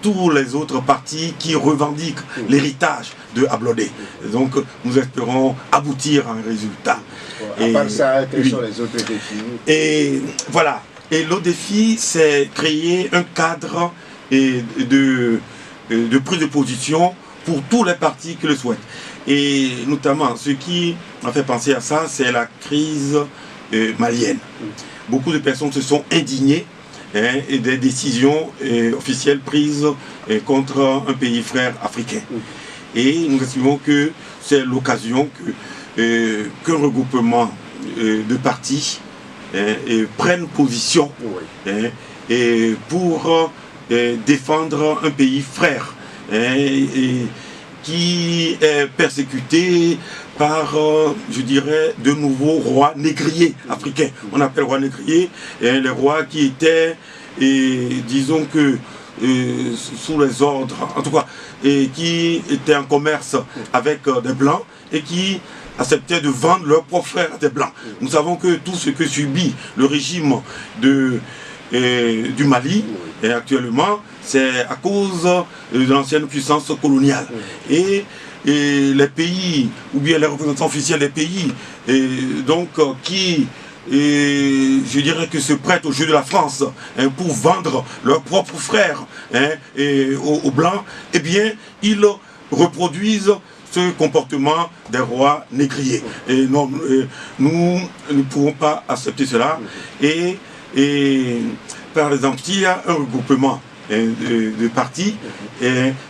tous les autres partis qui revendiquent l'héritage de Ablodé. Donc nous espérons aboutir à un résultat. À part ça, quels sont les autres défis? Et voilà. Et l'autre défi, c'est créer un cadre de prise de position pour tous les partis qui le souhaitent. Et notamment, ce qui m'a fait penser à ça, c'est la crise malienne. Beaucoup de personnes se sont indignées et des décisions officielles prises contre un pays frère africain. Et nous estimons que c'est l'occasion qu'un regroupement de partis prenne position pour défendre un pays frère qui est persécuté par, je dirais, de nouveaux rois négriers africains. On appelle rois négriers les rois qui étaient, disons que, sous les ordres, en tout cas, qui étaient en commerce avec des blancs et qui acceptaient de vendre leurs propres frères à des blancs. Nous savons que tout ce que subit le régime du Mali actuellement, c'est à cause de l'ancienne puissance coloniale. Et les pays, ou bien les représentants officiels des pays, qui, je dirais que se prêtent au jeu de la France pour vendre leurs propres frères aux Blancs, eh bien, ils reproduisent ce comportement des rois négriers. Et non, nous ne pouvons pas accepter cela. Et par exemple, s'il y a un regroupement de partis,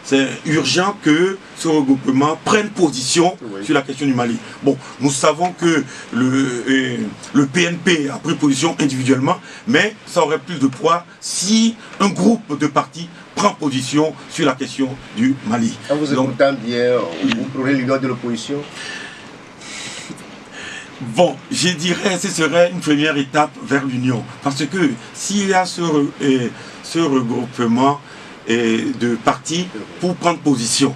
c'est urgent que ce regroupement prenne position sur la question du Mali. Bon, nous savons que le PNP a pris position individuellement, mais ça aurait plus de poids si un groupe de partis prend position sur la question du Mali. Quand vous écoutez bien, vous prenez l'union de l'opposition? Bon, je dirais que ce serait une première étape vers l'union. Parce que s'il y a ce regroupement de partis pour prendre position,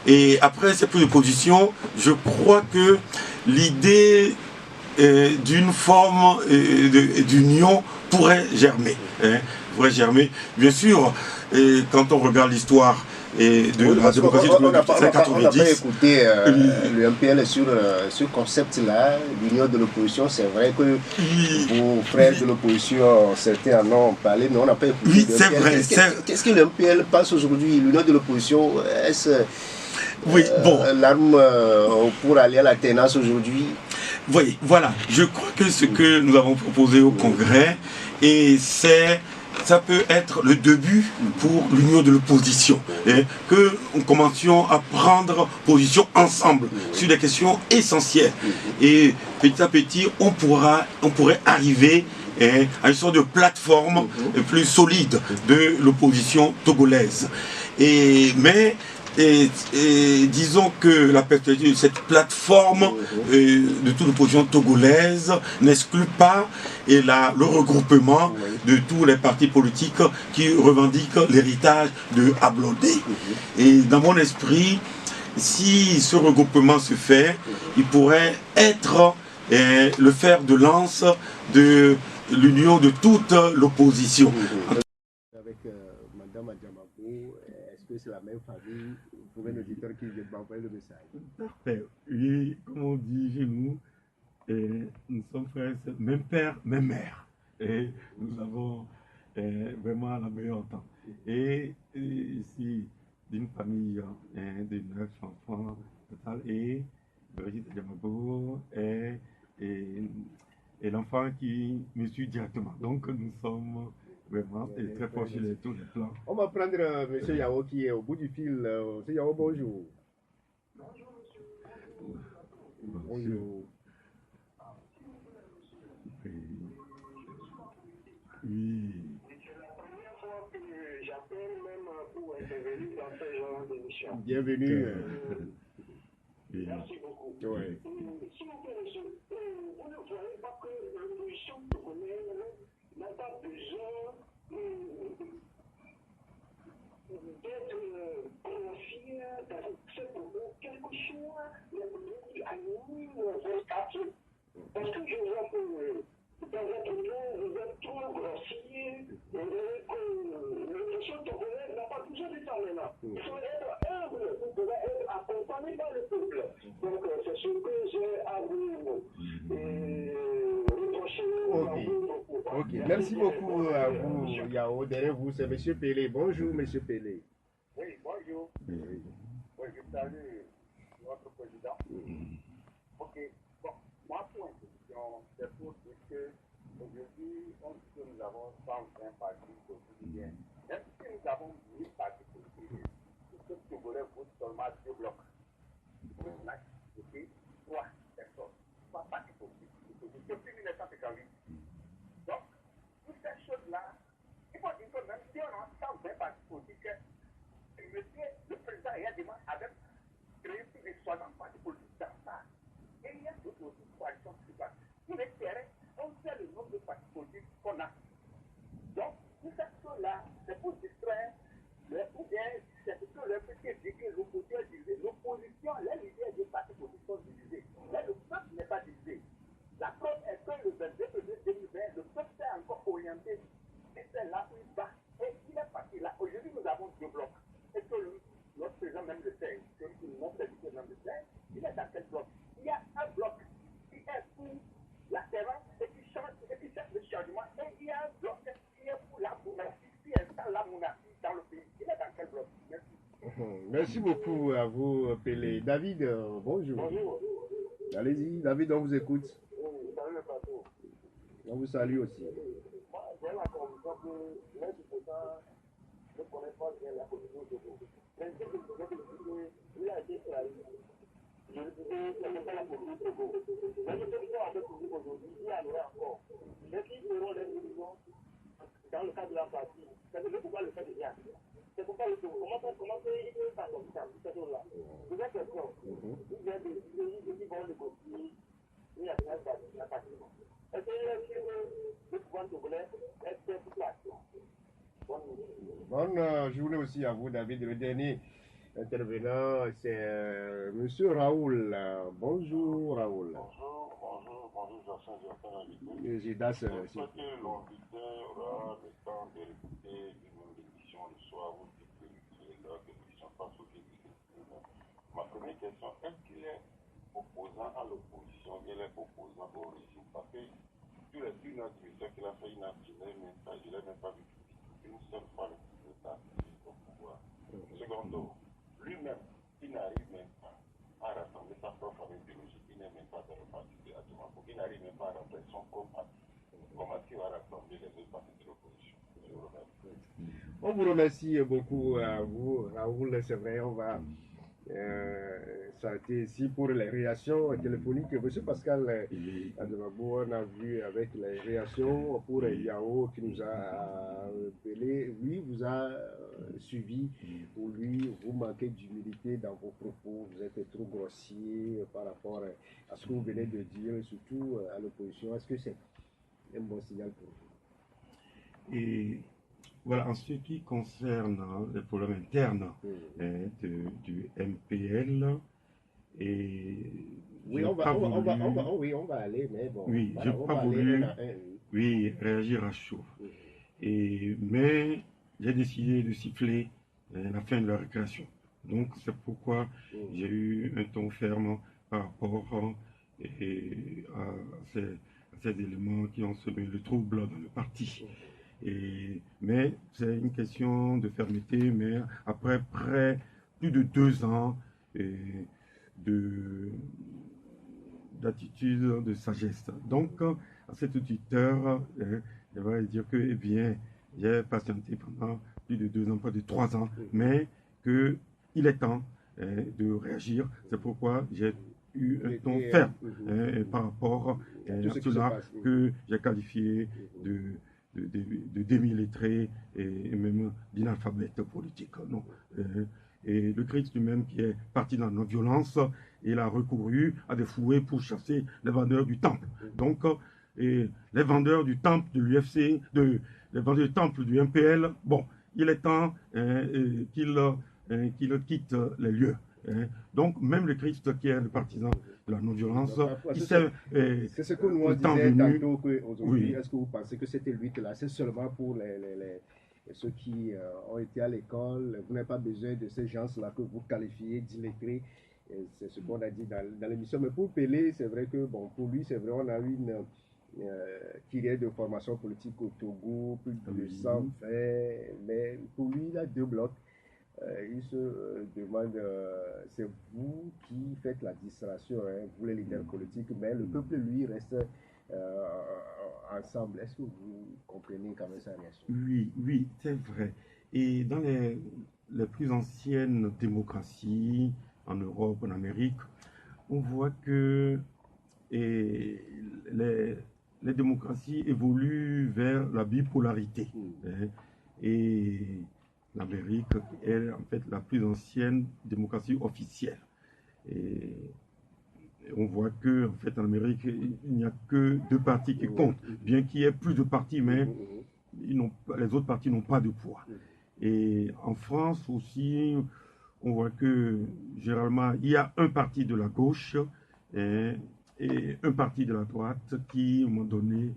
et après cette prise de position, je crois que l'idée d'une forme d'union pourrait germer. Bien sûr, quand on regarde l'histoire de la démocratie on n'a pas 90. écouté le MPL sur ce concept-là, l'union de l'opposition. C'est vrai que vos frères de l'opposition, certains en ont parlé, mais on n'a pas écouté. Oui, c'est vrai. Qu'est-ce que le MPL pense aujourd'hui? L'union de l'opposition, est-ce l'arme pour aller à l'alternance aujourd'hui? Oui, voilà. Je crois que ce que nous avons proposé au Congrès, et ça peut être le début pour l'union de l'opposition, que nous commencions à prendre position ensemble sur des questions essentielles. Et petit à petit, on pourrait arriver à une sorte de plateforme plus solide de l'opposition togolaise. Disons que la perspective de cette plateforme de toute l'opposition togolaise n'exclut pas le regroupement de tous les partis politiques qui revendiquent l'héritage de Ablodé. Et dans mon esprit, si ce regroupement se fait, il pourrait être le fer de lance de l'union de toute l'opposition. Avec Madame Adjamako, est-ce que c'est la même famille pour un auditeur qui vient de m'envoyer le message? Oui, comme on dit chez nous, nous sommes frères, même père, même mère. Et nous avons vraiment la meilleure entente. Et ici, d'une famille de 9 enfants total, et Brigitte Adjamako est l'enfant qui me suit directement. Donc nous sommes vraiment très proches sur tous les plans. On va prendre M. Yao qui est au bout du fil. M. Yao, bonjour. Bonjour. Oui. C'est la première fois que j'appelle même pour intervenir dans ce genre d'émission. Bienvenue. Merci beaucoup. Ouais. S'il vous plaît, monsieur, vous ne voyez pas que l'opposition togolaise n'a pas besoin d'être confiée dans ce propos, quel que soit le propos qui anime votre quartier. Parce que je vois que dans votre cas, vous êtes trop grossier, que l'opposition togolaise n'a pas besoin de ça maintenant. Il faut être humble pour pouvoir être accompagné par le peuple. Donc, c'est ce que j'ai à vous reprocher. Ok, merci beaucoup à vous, Yao. Derrière vous, c'est M. Pélé. Bonjour, M. Pélé. Oui, bonjour. Oui, je salue votre président. Ok, bon, moi, pour une question, c'est pour dire que aujourd'hui, on dit que nous avons 120 partis politiques. Même si nous avons 1000 partis politiques, tout ce Togolais vote seulement 2 blocs. On a voté 3 personnes, 3 partis politiques depuis 1958. Donc, toutes ces choses-là, il faut dire que même si on a 120 partis politiques, le président Yadima avait créé plus de 60 partis politiques dans ça. Et il y a d'autres aussi coalitions qui se passent. Sur le terrain, on sait le nombre de partis politiques qu'on a. Donc, tout cette chose-là, c'est pour distraire, ou bien c'est pour que le petit dit que l'opposition est divisée. L'opposition, les leaders des partis politiques sont divisés. Mais le peuple n'est pas divisé. La preuve est que le 22 février 2020, le peuple s'est encore orienté. Et c'est là où il bat. Et il est parti là. Aujourd'hui, nous avons 2 blocs. Et que notre président même le sait, que notre président même le sait, il est dans quel bloc? Il y a un bloc qui est pour la terre et qui cherche le changement. Et il y a un bloc qui est pour la monarchie, qui installe la monarchie dans le pays. Il est dans quel bloc? Merci. Merci beaucoup à vous, Pélé. David, bonjour. Bonjour. Allez-y, David, on vous écoute. Salut le plateau. On vous salue aussi. Moi, j'ai la conviction que l'aide du président ne connaît pas bien la position de vous. Mais ce que je veux dire, il a été réalisé. Je le disais, ce n'est pas la position de vous. Mais ce que nous avons publié aujourd'hui, il y en aura encore. Mais qui feront les décisions dans le cadre de la partie, c'est que je ne peux pas le faire déjà. C'est pourquoi il faut commencer il peut pas comme ça, cette chose-là. Deuxième question, il vient de dire qu'ils vont négocier, il y a 5 Bonne journée aussi à vous, David. Le dernier intervenant, c'est Monsieur Raoul. Bonjour, Raoul. Bonjour, Jocelyn invité. Jidas, J'espère que l'auditeur aura le temps de réécouter une émission le soir où il est là que l'émission passe au début. Ma première question, est-ce qu'il est opposant à l'opposition, il est opposant au régime? Parce que sur les 1 heure qu'il a fait, je ne l'ai même pas vu une seule fois le résultat au pouvoir. Secondo, lui-même, il n'arrive même pas à rassembler sa propre idéologie, il n'est même pas dans le parti de Adjumako, il n'arrive même pas à remplir son parti. Comment est-ce qu'il va rassembler les autres partis de l'opposition? Je vous remercie. On vous remercie beaucoup à vous, Raoul. C'est vrai, on va s'arrêter ici pour les réactions téléphoniques. Monsieur Pascal Adjumabo, on a vu avec les réactions pour Yao qui nous a appelé. Lui vous a suivi. Pour lui, vous manquez d'humilité dans vos propos. Vous êtes trop grossier par rapport à ce que vous venez de dire, surtout à l'opposition. Est-ce que c'est un bon signal pour vous? Et voilà, en ce qui concerne les problèmes internes du MPL, et oui, on va aller, mais bon. Oui, voilà, j'ai pas voulu réagir à chaud. Mais j'ai décidé de siffler la fin de la récréation. Donc c'est pourquoi j'ai eu un ton ferme par rapport à ces éléments qui ont semé le trouble dans le parti. Mais c'est une question de fermeté, mais après plus de 2 ans d'attitude, de sagesse. Donc, à cet auditeur, je vais dire que, eh bien, j'ai patienté pendant plus de 2 ans, près de 3 ans, mais qu'il est temps de réagir. C'est pourquoi j'ai eu un ton ferme par rapport à cela que j'ai qualifié de demi-lettré et même d'inalphabète politique. Non. Et le Christ lui-même qui est parti dans la violence, il a recouru à des fouets pour chasser les vendeurs du temple. Donc, les vendeurs du temple de l'UFC, les vendeurs du temple du MPL, bon, il est temps qu'il quitte les lieux. Donc, même le Christ qui est le partisan de la non-violence, c'est ce que nous on disait tantôt qu'aujourd'hui, est-ce que vous pensez que cette lutte-là, c'est seulement pour ceux qui ont été à l'école? Vous n'avez pas besoin de ces gens-là que vous qualifiez d'illettrés. C'est ce qu'on a dit dans l'émission. Mais pour Pelé, c'est vrai que, bon, pour lui, c'est vrai, on a eu une carrière de formation politique au Togo, plus de 200 faits. Mais pour lui, il a 2 blocs. Il se demande, c'est vous qui faites la distraction, vous les leaders politiques, mais le peuple, lui, reste ensemble. Est-ce que vous comprenez quand même sa réaction? Oui, c'est vrai. Et dans les plus anciennes démocraties, en Europe, en Amérique, on voit que les démocraties évoluent vers la bipolarité. Et l'Amérique est en fait la plus ancienne démocratie officielle. Et on voit que en fait en Amérique il n'y a que 2 partis qui comptent, bien qu'il y ait plus de partis, mais les autres partis n'ont pas de poids. Et en France aussi, on voit que généralement il y a un parti de la gauche et un parti de la droite qui, à un moment donné,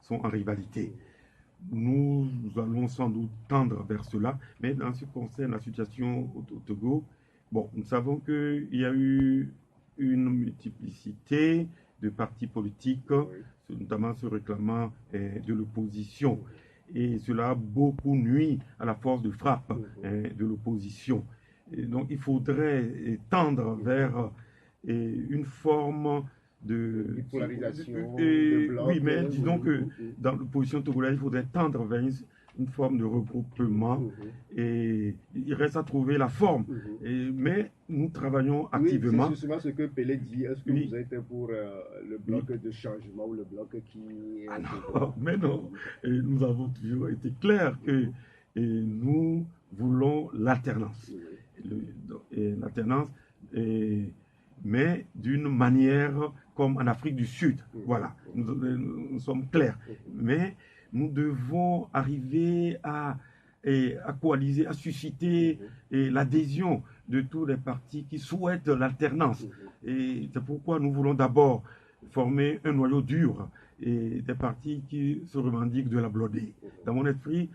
sont en rivalité. Nous allons sans doute tendre vers cela, mais en ce qui concerne la situation au Togo, bon, nous savons qu'il y a eu une multiplicité de partis politiques, notamment se réclamant de l'opposition. Et cela a beaucoup nuit à la force de frappe de l'opposition. Donc il faudrait tendre vers une forme de polarisation, oui, mais disons que dans l'opposition togolaise, il faudrait tendre vers une forme de regroupement et il reste à trouver la forme. Mais nous travaillons activement. C'est justement ce que Pelé dit. Est-ce que vous êtes pour le bloc de changement ou le bloc qui... non, mais non. Et nous avons toujours été clairs que nous voulons l'alternance. L'alternance, mais d'une manière comme en Afrique du Sud. Voilà, nous sommes clairs. Mais nous devons arriver à a coalisé, a suscité l'adhésion de tous les partis qui souhaitent l'alternance. Et c'est pourquoi nous voulons d'abord former un noyau dur et des partis qui se revendiquent de la blodée. Dans mon esprit,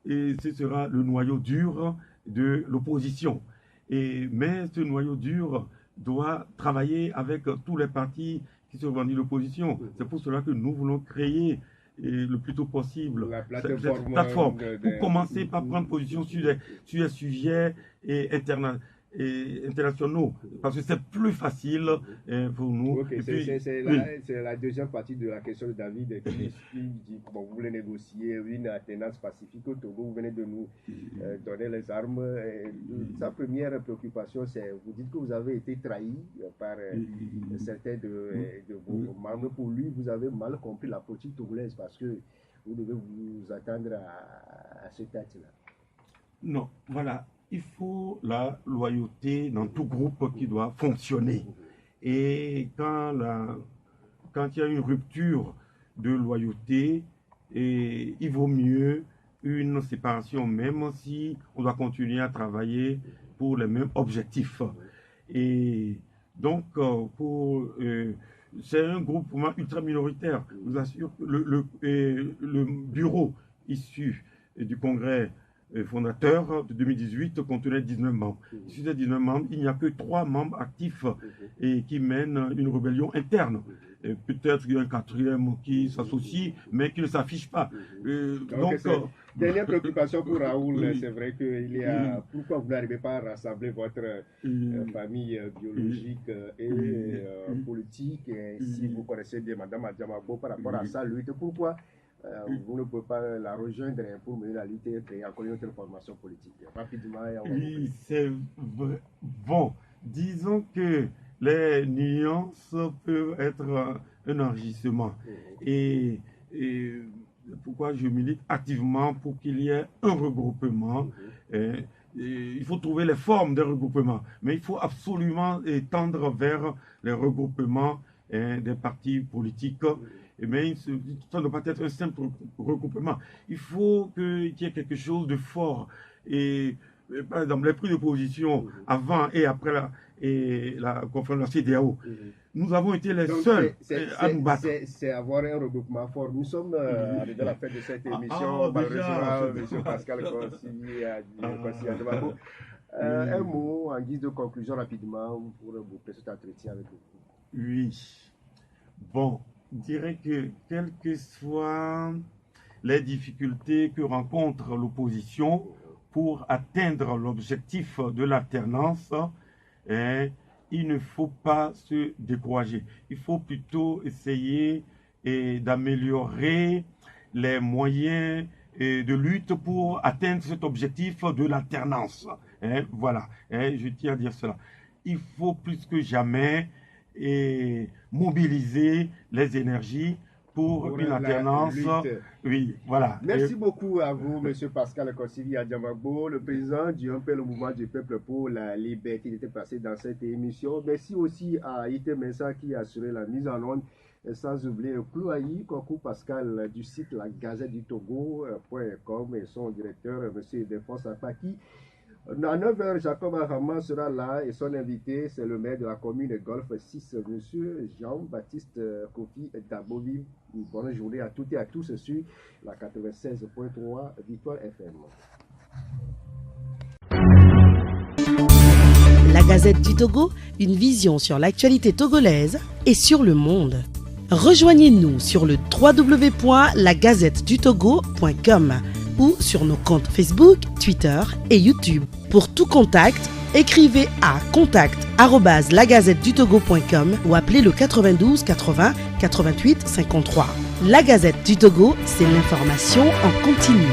ce sera le noyau dur de l'opposition. Mais ce noyau dur doit travailler avec tous les partis qui se revendiquent de l'opposition. C'est pour cela que nous voulons créer le plus tôt possible cette plateforme pour commencer par prendre position sur les sujets internationaux, parce que c'est plus facile pour nous. Okay, c'est la deuxième partie de la question de David qui dit bon, vous voulez négocier une alternance pacifique au Togo, vous venez de nous donner les armes. Sa première préoccupation, c'est, vous dites que vous avez été trahi par certains de vos membres. Pour lui, vous avez mal compris la politique togolaise, parce que vous devez vous attendre à ce stade-là. Non, voilà. Il faut la loyauté dans tout groupe qui doit fonctionner. Et quand il y a une rupture de loyauté, il vaut mieux une séparation, même si on doit continuer à travailler pour les mêmes objectifs. Et donc, c'est un groupement ultra minoritaire. Je vous assure que le bureau issu du Congrès fondateur de 2018 contenait 19 membres. Sur ces 19 membres, il n'y a que 3 membres actifs et qui mènent une rébellion interne. Peut-être qu'il y a un 4e qui s'associe, mais qui ne s'affiche pas. Dernière préoccupation pour Raoul, c'est vrai qu'il y a... Pourquoi vous n'arrivez pas à rassembler votre famille biologique et politique, et si vous connaissez bien Mme Adjamabo par rapport à sa lutte, pourquoi vous ne pouvez pas la rejoindre pour mener la lutte et créer encore une autre formation politique rapidement? Oui, c'est vrai. Bon, disons que les nuances peuvent être un enrichissement. Et pourquoi je milite activement pour qu'il y ait un regroupement. Il faut trouver les formes des regroupements, mais il faut absolument tendre vers les regroupements des partis politiques. Mais ça ne doit pas être un simple regroupement. Il faut qu'il y ait quelque chose de fort. Et par exemple, les prises de position avant et après la conférence de la CEDEAO, nous avons été les seuls à nous battre. C'est avoir un regroupement fort. Nous sommes arrivés à la fin de cette émission. Malheureusement, M. Pascal Kossi un mot en guise de conclusion rapidement pour boucler cet entretien avec vous. Oui. Bon, je dirais que quelles que soient les difficultés que rencontre l'opposition pour atteindre l'objectif de l'alternance, il ne faut pas se décourager. Il faut plutôt essayer d'améliorer les moyens de lutte pour atteindre cet objectif de l'alternance. Voilà, je tiens à dire cela. Il faut plus que jamais mobiliser les énergies pour une alternance. Oui, voilà. Merci beaucoup à vous, M. Pascal Kossi Adjamabo, le président du MPL, le mouvement du peuple pour la liberté, qui était passé dans cette émission. Merci aussi à Ite Mensa qui a assuré la mise en onde, sans oublier Klouaï Kokou Pascal du site La Gazette du Togo.com et son directeur, M. Défense Apaki. À 9h, Jacob Arama sera là et son invité, c'est le maire de la commune de Golfe 6, M. Jean-Baptiste Kofi Dabovi. Bonne journée à toutes et à tous sur la 96.3 Victoire FM. La Gazette du Togo, une vision sur l'actualité togolaise et sur le monde. Rejoignez-nous sur le www.lagazettedutogo.com ou sur nos comptes Facebook, Twitter et YouTube. Pour tout contact, écrivez à contact@lagazettedutogo.com ou appelez le 92 80 88 53. La Gazette du Togo, c'est l'information en continu.